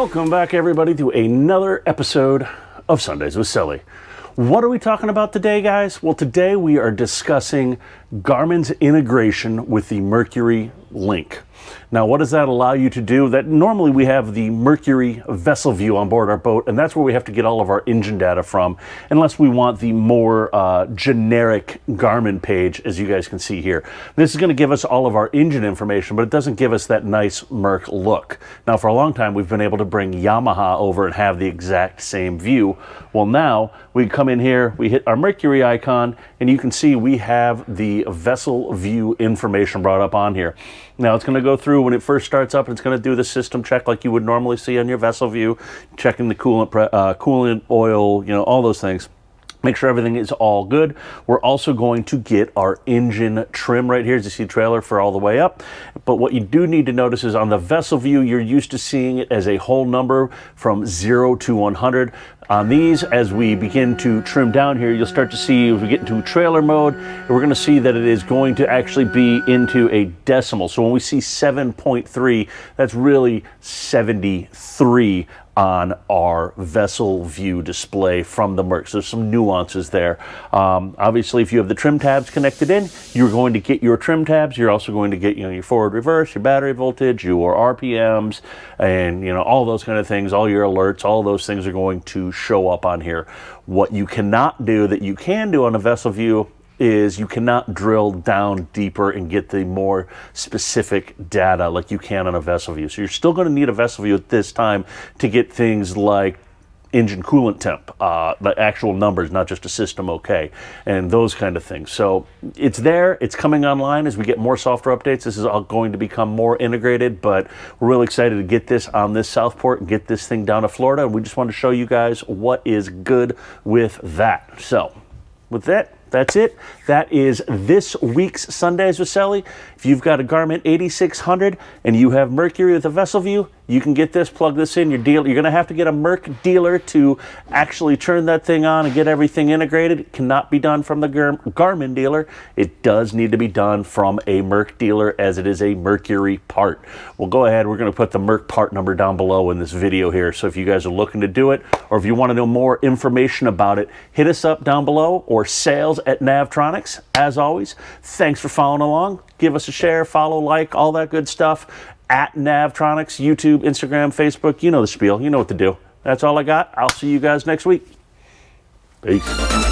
Welcome back, everybody, to another episode of Sundays with Sully. What are we talking about today, guys? Well, today we are discussing Garmin's integration with the Mercury Link. Now, what does that allow you to do? That normally we have the Mercury vessel view on board our boat, and that's where we have to get all of our engine data from, unless we want the more generic Garmin page, as you guys can see here. This is going to give us all of our engine information, but it doesn't give us that nice Merc look. Now, for a long time, we've been able to bring Yamaha over and have the exact same view. Well, now we come in here, we hit our Mercury icon, and you can see we have the vessel view information brought up on here. Now, it's going to go through when it first starts up, and it's going to do the system check like you would normally see on your vessel view, checking the coolant oil, you know, all those things. Make sure everything is all good. We're also going to get our engine trim right here, as you see trailer for all the way up. But what you do need to notice is on the vessel view, you're used to seeing it as a whole number from 0 to 100. On these, as we begin to trim down here, you'll start to see as we get into trailer mode, we're going to see that it is going to actually be into a decimal. So when we see 7.3, that's really 73 on our vessel view display from the Merc. So there's some nuances there. Obviously, if you have the trim tabs connected in, you're going to get your trim tabs. You're also going to get, you know, your forward, reverse, your battery voltage, your RPMs, and, you know, all those kind of things, all your alerts, all those things are going to show up on here. What you cannot do that you can do on a vessel view is you cannot drill down deeper and get the more specific data like you can on a vessel view. So you're still going to need a vessel view at this time to get things like engine coolant temp, the actual numbers, not just a system okay, and those kind of things. So it's there, it's coming online as we get more software updates. This is all going to become more integrated, but we're really excited to get this on this Southport and get this thing down to Florida. And we just want to show you guys what is good with that. So with that, that's it. That is this week's Sundays with Sally. If you've got a Garmin 8600 and you have Mercury with a vessel view, you can get this, plug this in. Your dealer, you're going to have to get a Merc dealer to actually turn that thing on and get everything integrated. It cannot be done from the Garmin dealer. It does need to be done from a Merc dealer, as it is a Mercury part. Well, go ahead. We're going to put the Merc part number down below in this video here. So if you guys are looking to do it, or if you want to know more information about it, hit us up down below, or sales at Navtronics. As always, thanks for following along. Give us a share, follow, like, all that good stuff at Navtronics, YouTube, Instagram, Facebook. You know the spiel. You know what to do. That's all I got. I'll see you guys next week. Peace.